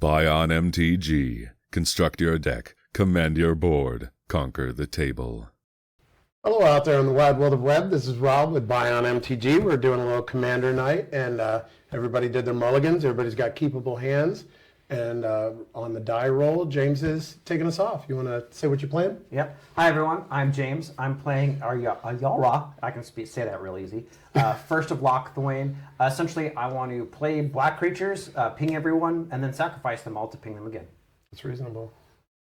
Buy on MTG. Construct your deck. Command your board. Conquer the table. Hello out there in the wide world of web. This is Rob with Buy on MTG. We're doing a little Commander night, and everybody did their mulligans. Everybody's got keepable hands. And on the die roll, James is taking us off. You want to say what you're playing? Yep. Hi, everyone. I'm James. I'm playing Ayara. I can say that real easy. First of Lock Thwain. Essentially, I want to play black creatures, ping everyone, and then sacrifice them all to ping them again. That's reasonable.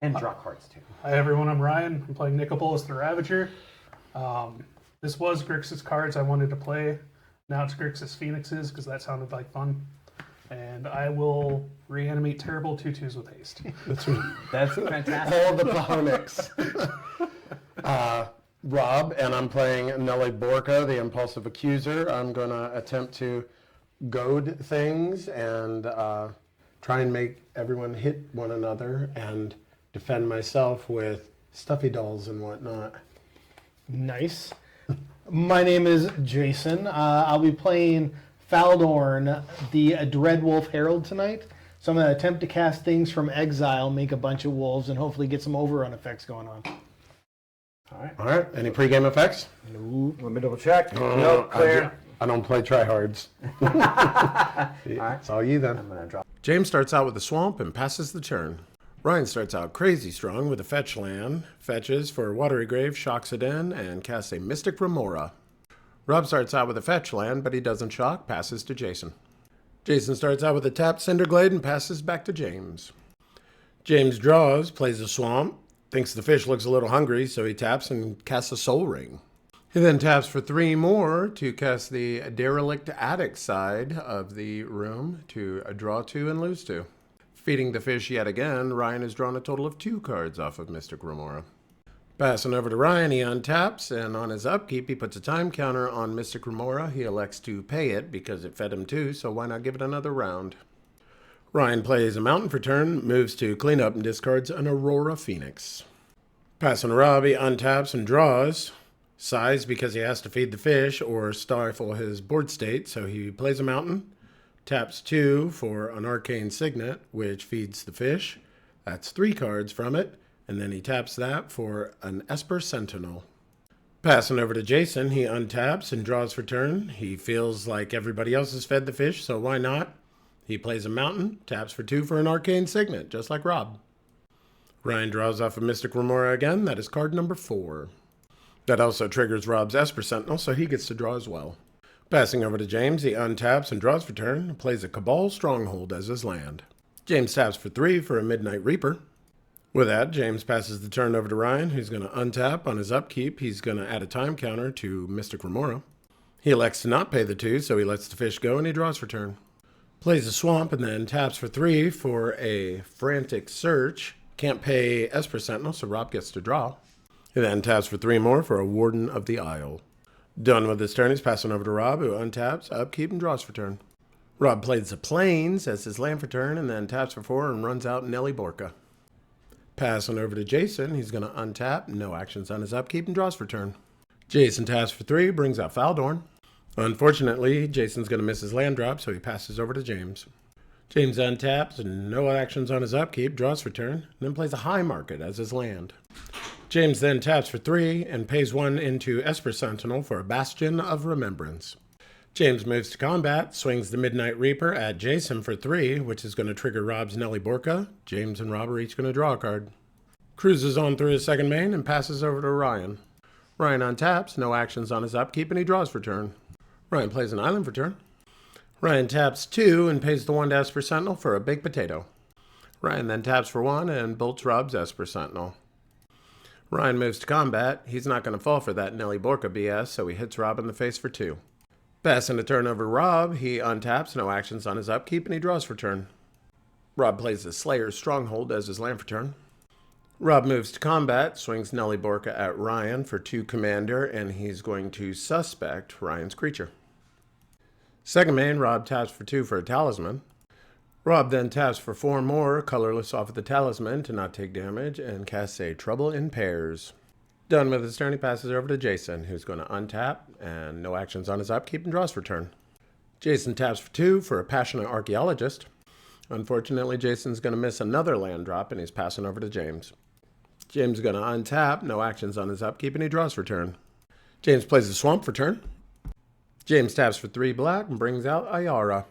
And draw cards, too. Hi, everyone. I'm Ryan. I'm playing Bolas the Ravager. This was Grixis cards I wanted to play. Now it's Grixis Phoenixes because that sounded like fun. And I will reanimate terrible 2/2s with haste. That's fantastic. All the Pahonics. Rob, and I'm playing Nelly Borka, the Impulsive Accuser. I'm going to attempt to goad things and try and make everyone hit one another and defend myself with stuffy dolls and whatnot. Nice. My name is Jason. I'll be playing Faldorn, the Dreadwolf Herald tonight. So I'm going to attempt to cast things from exile, make a bunch of wolves, and hopefully get some overrun effects going on. All right. Any pregame effects? Nope. Let me double check. Nope, clear. I don't play tryhards. It's all you then. I'm going to drop. James starts out with the swamp and passes the turn. Ryan starts out crazy strong with a fetch land, fetches for Watery Grave, shocks it in, and casts a Mystic Remora. Rob starts out with a fetch land, but he doesn't shock, passes to Jason. Jason starts out with a tapped Cinderglade and passes back to James. James draws, plays a swamp, thinks the fish looks a little hungry, so he taps and casts a Soul Ring. He then taps for 3 more to cast the Derelict Attic side of the room to draw 2 and lose 2. Feeding the fish yet again, Ryan has drawn a total of 2 cards off of Mystic Remora. Passing over to Ryan, he untaps, and on his upkeep, he puts a time counter on Mystic Remora. He elects to pay it because it fed him 2, so why not give it another round? Ryan plays a mountain for turn, moves to clean up, and discards an Aurora Phoenix. Passing to Rob, he untaps and draws. Sighs because he has to feed the fish or stifle his board state, so he plays a mountain. Taps 2 for an Arcane Signet, which feeds the fish. That's 3 cards from it. And then he taps that for an Esper Sentinel. Passing over to Jason, he untaps and draws for turn. He feels like everybody else has fed the fish, so why not? He plays a mountain, taps for 2 for an Arcane Signet, just like Rob. Ryan draws off a Mystic Remora again. That is card number 4. That also triggers Rob's Esper Sentinel, so he gets to draw as well. Passing over to James, he untaps and draws for turn, plays a Cabal Stronghold as his land. James taps for 3 for a Midnight Reaper. With that, James passes the turn over to Ryan, who's going to untap. On his upkeep, he's going to add a time counter to Mystic Remora. He elects to not pay the 2, so he lets the fish go and he draws for turn. Plays a swamp and then taps for 3 for a Frantic Search. Can't pay Esper Sentinel, so Rob gets to draw. He then taps for 3 more for a Warden of the Isle. Done with his turn, he's passing over to Rob, who untaps, upkeep, and draws for turn. Rob plays the Plains as his land for turn and then taps for 4 and runs out Nelly Borka. Passing over to Jason, he's going to untap, no actions on his upkeep, and draws for turn. Jason taps for 3, brings out Faldorn. Unfortunately, Jason's going to miss his land drop, so he passes over to James. James untaps, and no actions on his upkeep, draws for turn, and then plays a High Market as his land. James then taps for 3 and pays 1 into Esper Sentinel for a Bastion of Remembrance. James moves to combat, swings the Midnight Reaper at Jason for 3, which is going to trigger Rob's Nelly Borka. James and Rob are each going to draw a card. Cruises on through his second main and passes over to Ryan. Ryan untaps, no actions on his upkeep, and he draws for turn. Ryan plays an island for turn. Ryan taps 2 and pays the 1 to Esper Sentinel for a Baked Potato. Ryan then taps for 1 and bolts Rob's Esper Sentinel. Ryan moves to combat. He's not going to fall for that Nelly Borka BS, so he hits Rob in the face for 2. Passing the turn over to Rob, he untaps, no actions on his upkeep, and he draws for turn. Rob plays the Slayer's Stronghold as his land for turn. Rob moves to combat, swings Nelly Borka at Ryan for 2 commander, and he's going to suspect Ryan's creature. Second main, Rob taps for 2 for a Talisman. Rob then taps for 4 more, colorless off of the Talisman to not take damage, and casts a Trouble in Pairs. Done with his turn, he passes over to Jason, who's going to untap, and no actions on his upkeep, and draws for turn. Jason taps for 2 for a Passionate Archaeologist. Unfortunately, Jason's going to miss another land drop, and he's passing over to James. James is going to untap, no actions on his upkeep, and he draws for turn. James plays the swamp for turn. James taps for 3 black and brings out Ayara.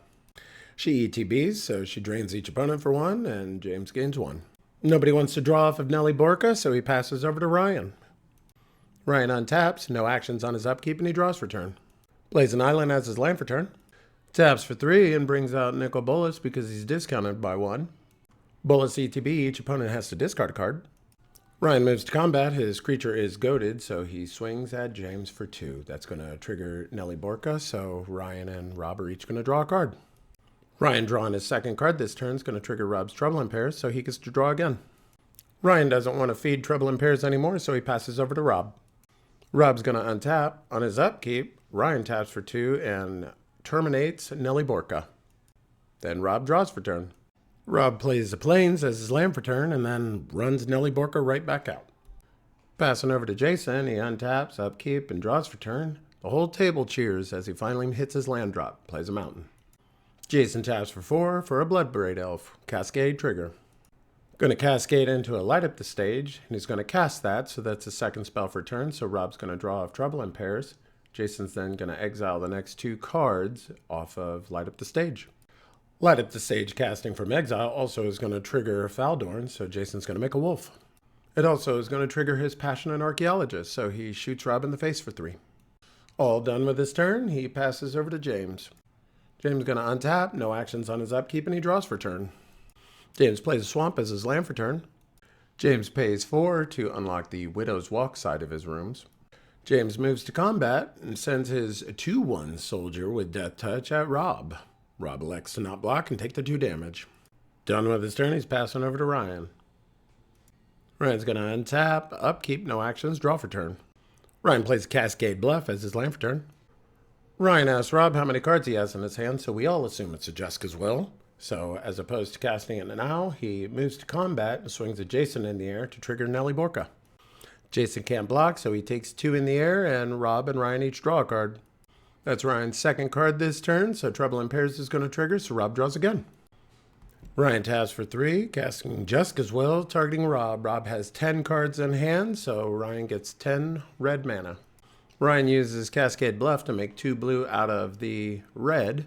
She ETBs, so she drains each opponent for 1, and James gains 1. Nobody wants to draw off of Nelly Borka, so he passes over to Ryan. Ryan untaps, no actions on his upkeep, and he draws for turn. Plays an island as his land for turn. Taps for 3 and brings out Bolas because he's discounted by 1. Bolas ETB, each opponent has to discard a card. Ryan moves to combat. His creature is goaded, so he swings at James for 2. That's going to trigger Nelly Borka, so Ryan and Rob are each going to draw a card. Ryan drawing his second card this turn is going to trigger Rob's Trouble in Pairs, so he gets to draw again. Ryan doesn't want to feed Trouble in Pairs anymore, so he passes over to Rob. Rob's going to untap. On his upkeep, Ryan taps for 2 and terminates Nelly Borka. Then Rob draws for turn. Rob plays the Plains as his land for turn and then runs Nelly Borka right back out. Passing over to Jason, he untaps, upkeep, and draws for turn. The whole table cheers as he finally hits his land drop, plays a mountain. Jason taps for 4 for a Bloodbraid Elf, Cascade trigger. Going to cascade into a Light Up the Stage, and he's going to cast that, so that's his second spell for turn, so Rob's going to draw off Trouble in Pairs. Jason's then going to exile the next 2 cards off of Light Up the Stage. Light Up the Stage casting from exile also is going to trigger Faldorn, so Jason's going to make a wolf. It also is going to trigger his Passionate Archaeologist, so he shoots Rob in the face for 3. All done with his turn, he passes over to James. James is going to untap, no actions on his upkeep, and he draws for turn. James plays a swamp as his land for turn. James pays 4 to unlock the Widow's Walk side of his rooms. James moves to combat and sends his 2/1 soldier with Death Touch at Rob. Rob elects to not block and take the 2 damage. Done with his turn, he's passing over to Ryan. Ryan's going to untap, upkeep, no actions, draw for turn. Ryan plays Cascade Bluff as his land for turn. Ryan asks Rob how many cards he has in his hand, so we all assume it's a Jessica's Will. So, as opposed to casting it now, he moves to combat and swings at Jason in the air to trigger Nelly Borka. Jason can't block, so he takes 2 in the air, and Rob and Ryan each draw a card. That's Ryan's second card this turn, so Trouble in Pairs is going to trigger, so Rob draws again. Ryan taps for 3, casting Jessica's Will, targeting Rob. Rob has 10 cards in hand, so Ryan gets 10 red mana. Ryan uses Cascade Bluff to make 2 blue out of the red,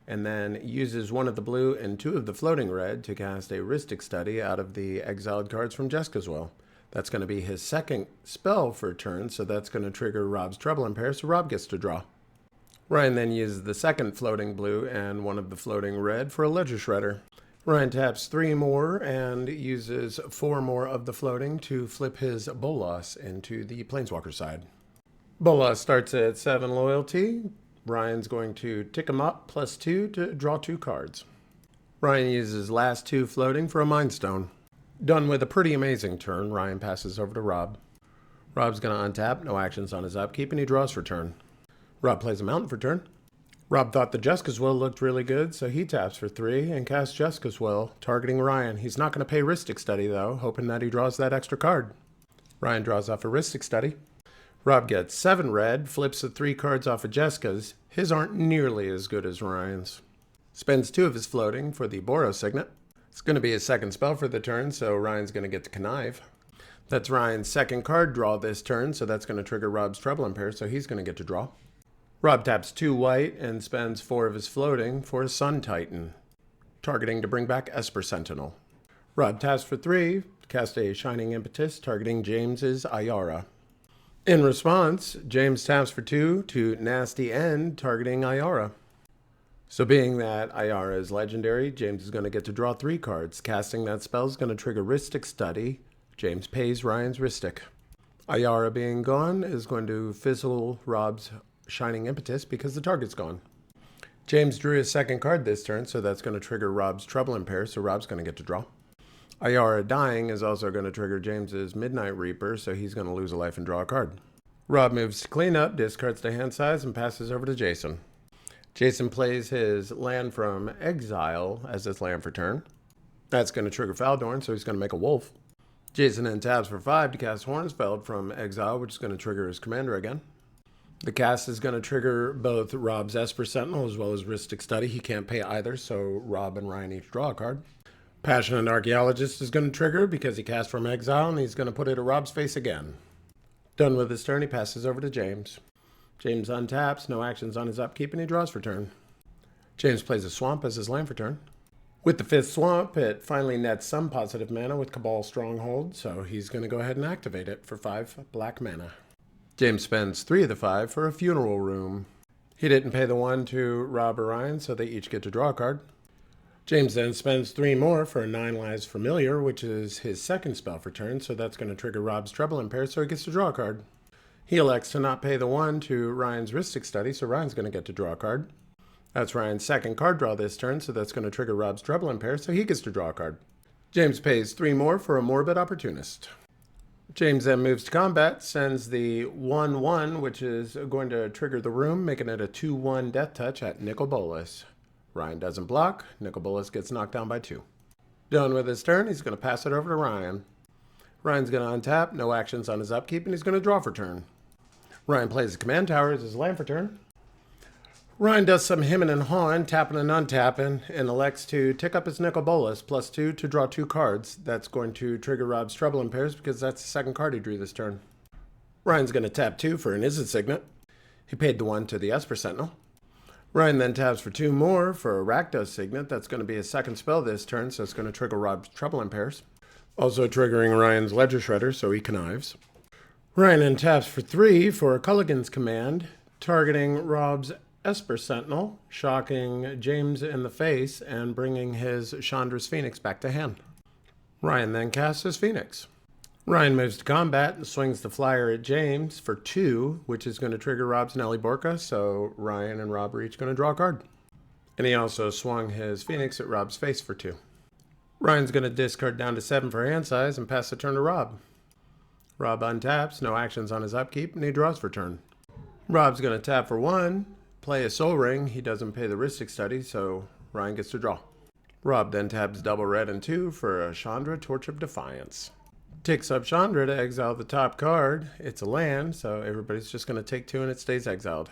and then uses 1 of the blue and 2 of the floating red to cast a Rhystic Study out of the exiled cards from Jessica's Will. That's going to be his second spell for a turn, so that's going to trigger Rob's Trouble in Pairs, so Rob gets to draw. Ryan then uses the second floating blue and 1 of the floating red for a Ledger Shredder. Ryan taps 3 more and uses 4 more of the floating to flip his Bolas into the Planeswalker side. Bolas starts at 7 loyalty. Ryan's going to tick him up +2 to draw 2 cards. Ryan uses last 2 floating for a Mind Stone. Done with a pretty amazing turn, Ryan passes over to Rob. Rob's going to untap, no actions on his upkeep, and he draws for turn. Rob plays a mountain for turn. Rob thought the Jessica's Will looked really good, so he taps for 3 and casts Jessica's Will, targeting Ryan. He's not going to pay Rhystic Study, though, hoping that he draws that extra card. Ryan draws off a Rhystic Study. Rob gets 7 red, flips the 3 cards off of Jessica's. His aren't nearly as good as Ryan's. Spends 2 of his floating for the Boros Signet. It's going to be his second spell for the turn, so Ryan's going to get to Connive. That's Ryan's second card draw this turn, so that's going to trigger Rob's Trouble in Pairs, so he's going to get to draw. Rob taps 2 white and spends 4 of his floating for a Sun Titan, targeting to bring back Esper Sentinel. Rob taps for 3, cast a Shining Impetus, targeting James's Ayara. In response, James taps for 2 to Nasty End, targeting Ayara. So being that Ayara is legendary, James is going to get to draw 3 cards. Casting that spell is going to trigger Rhystic Study. James pays Ryan's Rhystic. Ayara being gone is going to fizzle Rob's Shining Impetus because the target's gone. James drew his second card this turn, so that's going to trigger Rob's Trouble in Pairs, so Rob's going to get to draw. Ayara dying is also going to trigger James's Midnight Reaper, so he's going to lose a life and draw a card. Rob moves to clean up, discards the hand size, and passes over to Jason. Jason plays his land from exile as his land for turn. That's going to trigger Faldorn, so he's going to make a wolf. Jason then taps for 5 to cast Hornsfeld from exile, which is going to trigger his commander again. The cast is going to trigger both Rob's Esper Sentinel as well as Rhystic Study. He can't pay either, so Rob and Ryan each draw a card. Passionate Archaeologist is going to trigger because he cast from exile, and he's going to put it at Rob's face again. Done with his turn, he passes over to James. James untaps, no actions on his upkeep, and he draws for turn. James plays a Swamp as his land for turn. With the 5th Swamp, it finally nets some positive mana with Cabal Stronghold, so he's going to go ahead and activate it for 5 black mana. James spends 3 of the 5 for a Funeral Room. He didn't pay the 1 to Rob or Ryan, so they each get to draw a card. James then spends 3 more for a 9 Lives Familiar, which is his second spell for turn, so that's going to trigger Rob's Trouble Impair, so he gets to draw a card. He elects to not pay the 1 to Ryan's Rhystic Study, so Ryan's going to get to draw a card. That's Ryan's second card draw this turn, so that's going to trigger Rob's Trouble Impair, so he gets to draw a card. James pays 3 more for a Morbid Opportunist. James then moves to combat, sends the 1/1, which is going to trigger the room, making it a 2/1 Death Touch at Bolas. Ryan doesn't block. Bolas gets knocked down by 2. Done with his turn, he's going to pass it over to Ryan. Ryan's going to untap, no actions on his upkeep, and he's going to draw for turn. Ryan plays the Command Tower as his land for turn. Ryan does some hemming and hawing, tapping and untapping, and elects to tick up his Bolas +2 to draw 2 cards. That's going to trigger Rob's Trouble Impairs because that's the second card he drew this turn. Ryan's going to tap 2 for an Izzet Signet. He paid the 1 to the Esper Sentinel. Ryan then taps for 2 more for a Rakdos Signet. That's going to be his second spell this turn, so it's going to trigger Rob's Trouble Impairs. Also triggering Ryan's Ledger Shredder, so he connives. Ryan then taps for 3 for Culligan's Command, targeting Rob's Esper Sentinel, shocking James in the face and bringing his Chandra's Phoenix back to hand. Ryan then casts his Phoenix. Ryan moves to combat and swings the flyer at James for 2, which is going to trigger Rob's Nelly Borka, so Ryan and Rob are each going to draw a card. And he also swung his Phoenix at Rob's face for 2. Ryan's going to discard down to 7 for hand size and pass the turn to Rob. Rob untaps, no actions on his upkeep, and he draws for turn. Rob's going to tap for 1, play a Soul Ring. He doesn't pay the Rhystic Study, so Ryan gets to draw. Rob then taps double red and 2 for a Chandra Torch of Defiance. Ticks up Chandra to exile the top card. It's a land, so everybody's just going to take 2 and it stays exiled.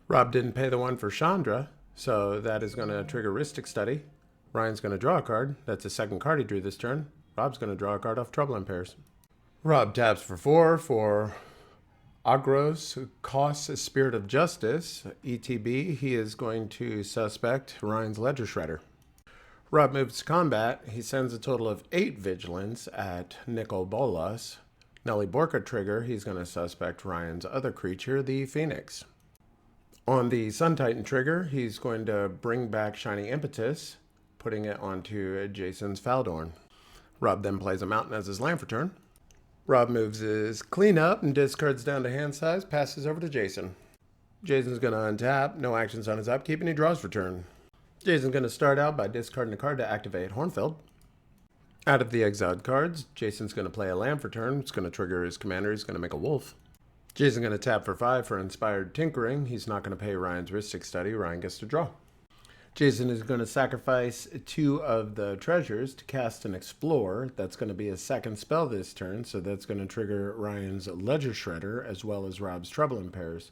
Rob didn't pay the 1 for Chandra, so that is going to trigger Rhystic Study. Ryan's going to draw a card. That's the second card he drew this turn. Rob's going to draw a card off Trouble Impairs. Rob taps for 4 for Agros, costs Spirit of Justice, ETB. He is going to suspect Ryan's Ledger Shredder. Rob moves to combat. He sends a total of 8 Vigilance at Bolas. Nelly Borka trigger, he's going to suspect Ryan's other creature, the Phoenix. On the Sun Titan trigger, he's going to bring back Shining Impetus, putting it onto Jason's Faldorn. Rob then plays a mountain as his land for turn. Rob moves his cleanup and discards down to hand size, passes over to Jason. Jason's going to untap, no actions on his upkeep, and he draws for turn. Jason's going to start out by discarding a card to activate Hornfeld. Out of the exiled cards, Jason's going to play a land for turn. It's going to trigger his commander. He's going to make a wolf. Jason's going to tap for 5 for Inspired Tinkering. He's not going to pay Ryan's Rhystic Study. Ryan gets to draw. Jason is going to sacrifice 2 of the treasures to cast an Explore. That's going to be his second spell this turn, so that's going to trigger Ryan's Ledger Shredder as well as Rob's Trouble Impairs.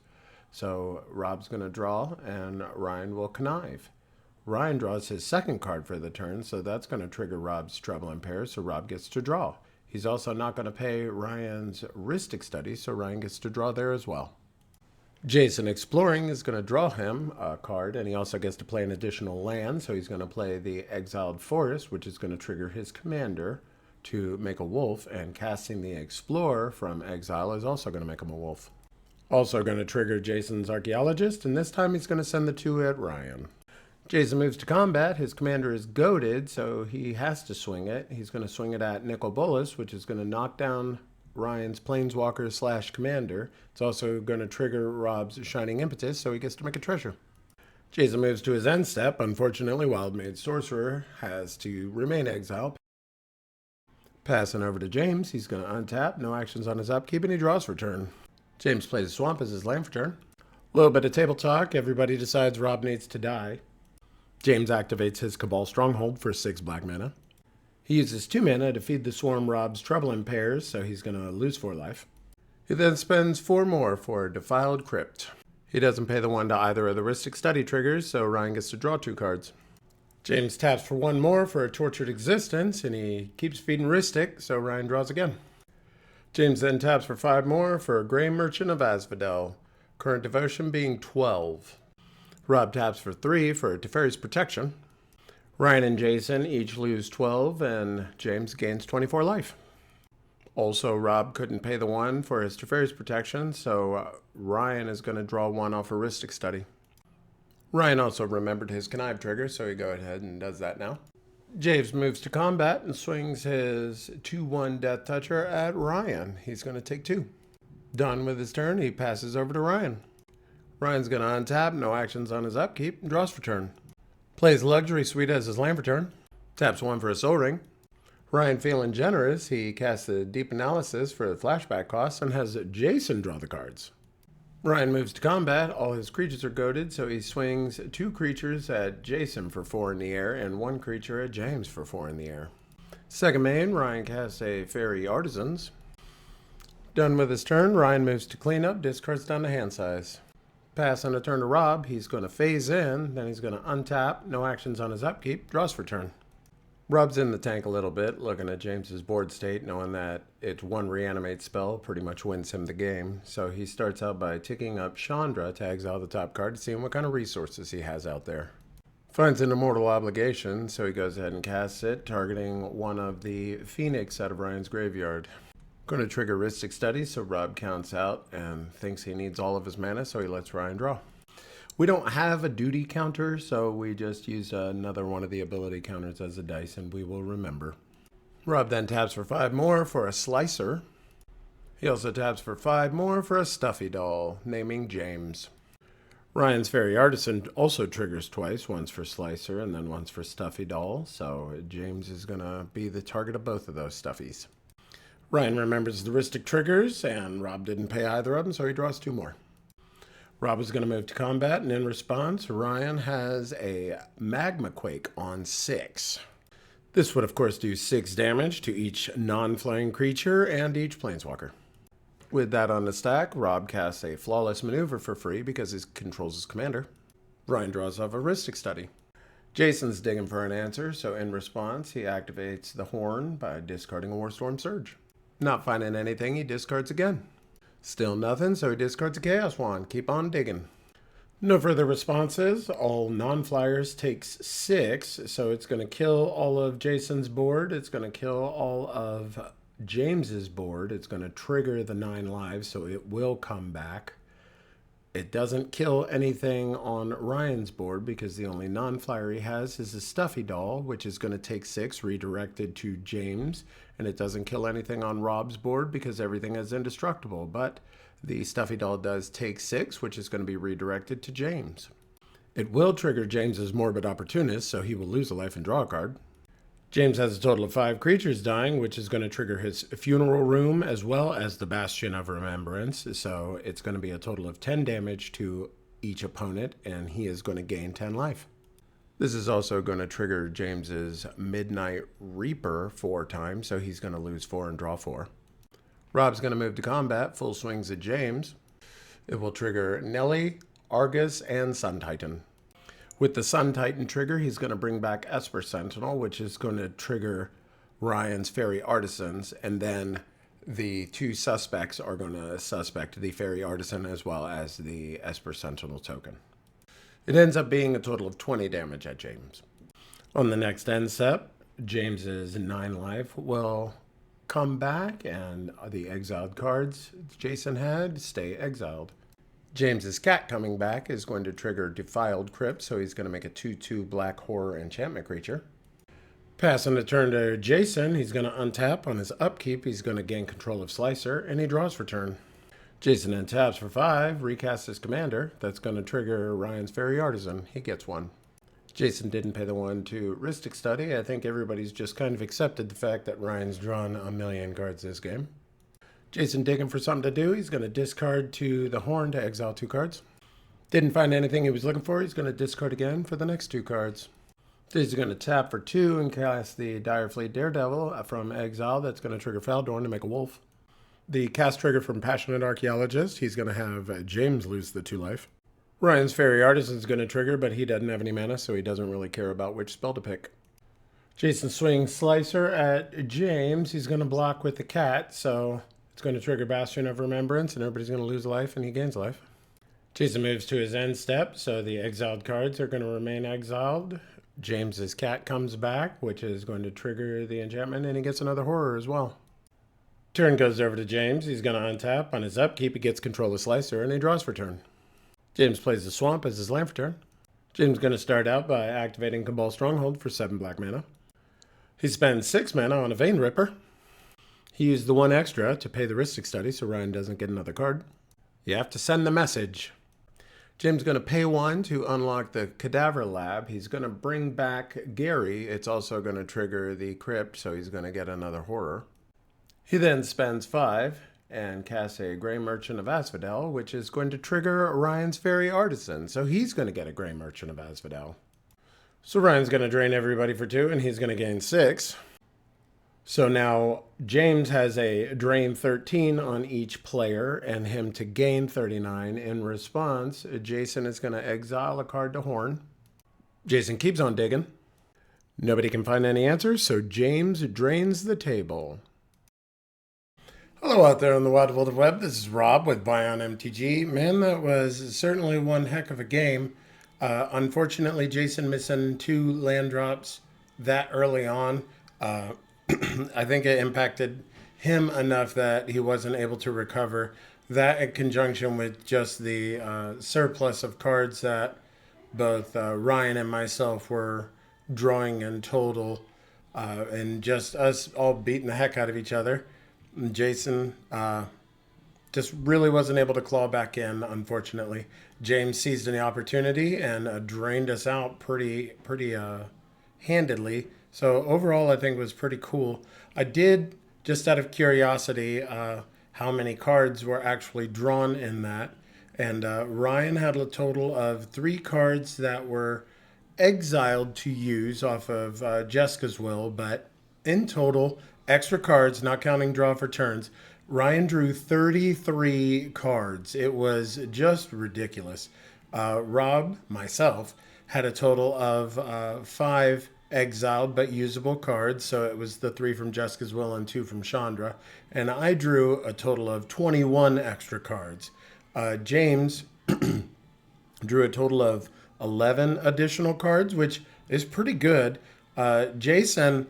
So Rob's going to draw, and Ryan will connive. Ryan draws his second card for the turn, so that's going to trigger Rob's Trouble Impairs, so Rob gets to draw. He's also not going to pay Ryan's Rhystic Study, so Ryan gets to draw there as well. Jason Exploring is going to draw him a card, and he also gets to play an additional land, so he's going to play the Exiled Forest, which is going to trigger his commander to make a wolf, and casting the Explorer from exile is also going to make him a wolf. Also going to trigger Jason's Archaeologist, and this time he's going to send the 2 at Ryan. Jason moves to combat. His commander is goaded, so he has to swing it. He's going to swing it at Bolas, which is going to knock down Ryan's Planeswalker / commander. It's also going to trigger Rob's Shining Impetus, so he gets to make a treasure. Jason moves to his end step. Unfortunately, Wildmage Sorcerer has to remain exiled. Passing over to James, he's going to untap, no actions on his upkeep, and he draws for turn. James plays Swamp as his land for turn. A little bit of table talk. Everybody decides Rob needs to die. James activates his Cabal Stronghold for 6 black mana. He uses 2 mana to feed the Swarm Rob's Trouble Impairs, so he's going to lose 4 life. He then spends 4 more for Defiled Crypt. He doesn't pay the 1 to either of the Rhystic Study triggers, so Ryan gets to draw 2 cards. James taps for 1 more for a Tortured Existence, and he keeps feeding Rhystic, so Ryan draws again. James then taps for 5 more for a Grey Merchant of Asphodel, current devotion being 12. Rob taps for 3 for Teferi's Protection. Ryan and Jason each lose 12, and James gains 24 life. Also, Rob couldn't pay the 1 for his Teferi's Protection, so Ryan is going to draw 1 off a Rhystic Study. Ryan also remembered his Connive trigger, so he goes ahead and does that now. James moves to combat and swings his 2/1 Death Toucher at Ryan. He's going to take 2. Done with his turn, he passes over to Ryan. Ryan's going to untap, no actions on his upkeep, and draws for turn. Plays Luxury Suite as his land for turn. Taps 1 for a Soul Ring. Ryan, feeling generous, he casts a Deep Analysis for the flashback costs and has Jason draw the cards. Ryan moves to combat. All his creatures are goaded, so he swings 2 creatures at Jason for 4 in the air and 1 creature at James for 4 in the air. Second main, Ryan casts a Fairy Artisans. Done with his turn, Ryan moves to cleanup, discards down to hand size. Pass on a turn to Rob. He's going to phase in, then he's going to untap, no actions on his upkeep, draws for turn. Rob's in the tank a little bit, looking at James's board state, knowing that it's 1 reanimate spell pretty much wins him the game. So he starts out by ticking up Chandra to exile the top card, seeing what kind of resources he has out there. Finds an Immortal Obligation, so he goes ahead and casts it, targeting 1 of the Phoenix out of Ryan's graveyard. Going to trigger Rhystic Study, so Rob counts out and thinks he needs all of his mana, so he lets Ryan draw. We don't have a duty counter, so we just use another one of the ability counters as a dice, and we will remember. Rob then taps for 5 more for a Slicer. He also taps for 5 more for a Stuffy Doll, naming James. Ryan's Fairy Artisan also triggers twice, once for Slicer and then once for Stuffy Doll, so James is going to be the target of both of those stuffies. Ryan remembers the Rhystic triggers, and Rob didn't pay either of them, so he draws 2 more. Rob is going to move to combat, and in response, Ryan has a Magma Quake on 6. This would, of course, do 6 damage to each non-flying creature and each planeswalker. With that on the stack, Rob casts a Flawless Maneuver for free because he controls his commander. Ryan draws off a Rhystic Study. Jason's digging for an answer, so in response, he activates the Horn by discarding a Warstorm Surge. Not finding anything, he discards again. Still nothing, so he discards a Chaos Wand. Keep on digging. No further responses. All non-flyers takes 6, so it's going to kill all of Jason's board. It's going to kill all of James's board. It's going to trigger the 9 lives, so it will come back. It doesn't kill anything on Ryan's board because the only non-flyer he has is a Stuffy Doll, which is going to take 6, redirected to James. And it doesn't kill anything on Rob's board because everything is indestructible. But the Stuffy Doll does take 6, which is going to be redirected to James. It will trigger James's Morbid Opportunist, so he will lose a life and draw a card. James has a total of 5 creatures dying, which is going to trigger his Funeral Room as well as the Bastion of Remembrance. So it's going to be a total of 10 damage to each opponent, and he is going to gain 10 life. This is also going to trigger James's Midnight Reaper 4 times, so he's going to lose 4 and draw 4. Rob's going to move to combat, full swings at James. It will trigger Nelly, Argus, and Sun Titan. With the Sun Titan trigger, he's going to bring back Esper Sentinel, which is going to trigger Ryan's Fairy Artisans, and then the 2 suspects are going to suspect the Fairy Artisan as well as the Esper Sentinel token. It ends up being a total of 20 damage at James. On the next end step, James's 9 life will come back, and the exiled cards Jason had stay exiled. James's cat coming back is going to trigger Defiled Crypt, so he's going to make a 2/2 black horror enchantment creature. Passing the turn to Jason, he's going to untap. On his upkeep, he's going to gain control of Slicer, and he draws for turn. Jason then taps for 5, recasts his commander. That's going to trigger Ryan's Fairy Artisan. He gets 1. Jason didn't pay the 1 to Rhystic Study. I think everybody's just kind of accepted the fact that Ryan's drawn a million cards this game. Jason digging for something to do. He's going to discard to the Horn to exile 2 cards. Didn't find anything he was looking for. He's going to discard again for the next 2 cards. He's going to tap for 2 and cast the Direfleet Daredevil from exile. That's going to trigger Faldorn to make a wolf. The cast trigger from Passionate Archaeologist, he's going to have James lose the 2 life. Ryan's Fairy Artisan's going to trigger, but he doesn't have any mana, so he doesn't really care about which spell to pick. Jason swings Slicer at James. He's going to block with the cat, so it's going to trigger Bastion of Remembrance, and everybody's going to lose a life, and he gains life. Jason moves to his end step, so the exiled cards are going to remain exiled. James's cat comes back, which is going to trigger the enchantment, and he gets another horror as well. Turn goes over to James. He's going to untap. On his upkeep, he gets control of Slicer, and he draws for turn. James plays the Swamp as his land for turn. James is going to start out by activating Cabal Stronghold for 7 black mana. He spends 6 mana on a Vein Ripper. He used the 1 extra to pay the Rhystic Study so Ryan doesn't get another card. You have to send the message. James is going to pay 1 to unlock the Cadaver Lab. He's going to bring back Gary. It's also going to trigger the Crypt, so he's going to get another horror. He then spends 5 and casts a Grey Merchant of Asphodel, which is going to trigger Ryan's Fairy Artisan. So he's going to get a Grey Merchant of Asphodel. So Ryan's going to drain everybody for 2, and he's going to gain 6. So now James has a drain 13 on each player and him to gain 39. In response, Jason is going to exile a card to Horn. Jason keeps on digging. Nobody can find any answers, so James drains the table. Hello out there on the wide world of web. This is Rob with Bion MTG. Man, that was certainly one heck of a game. Unfortunately, Jason missing 2 land drops that early on. I think it impacted him enough that he wasn't able to recover. That in conjunction with just the surplus of cards that both Ryan and myself were drawing in total, and just us all beating the heck out of each other. Jason just really wasn't able to claw back in, unfortunately. James seized the opportunity and drained us out pretty handedly. So overall, I think it was pretty cool. I did, just out of curiosity, how many cards were actually drawn in that. And Ryan had a total of 3 cards that were exiled to use off of Jessica's will, but in total, extra cards, not counting draw for turns, Ryan drew 33 cards. It was just ridiculous. Rob, myself, had a total of 5 exiled but usable cards. So it was the 3 from Jessica's Will and 2 from Chandra. And I drew a total of 21 extra cards. James drew a total of 11 additional cards, which is pretty good. Jason,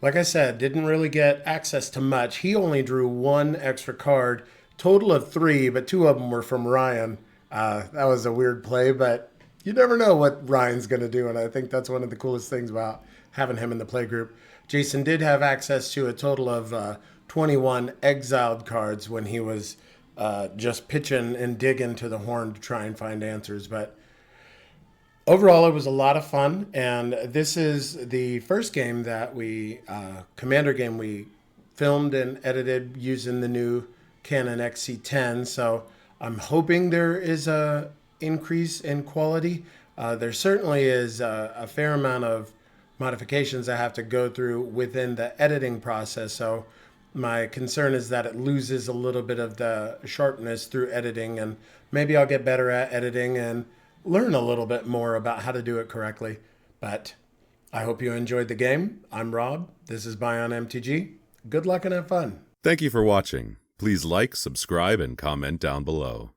like I said, didn't really get access to much. He only drew 1 extra card, total of 3, but 2 of them were from Ryan. That was a weird play, but you never know what Ryan's going to do, and I think that's one of the coolest things about having him in the play group. Jason did have access to a total of 21 exiled cards when he was just pitching and digging to the Horn to try and find answers, but overall, it was a lot of fun, and this is the first game that Commander game we filmed and edited using the new Canon XC10, so I'm hoping there is a increase in quality. There certainly is a fair amount of modifications I have to go through within the editing process, so my concern is that it loses a little bit of the sharpness through editing, and maybe I'll get better at editing and learn a little bit more about how to do it correctly. But I hope you enjoyed the game. I'm Rob. This is Bion MTG. Good luck and have fun. Thank you for watching. Please like, subscribe, and comment down below.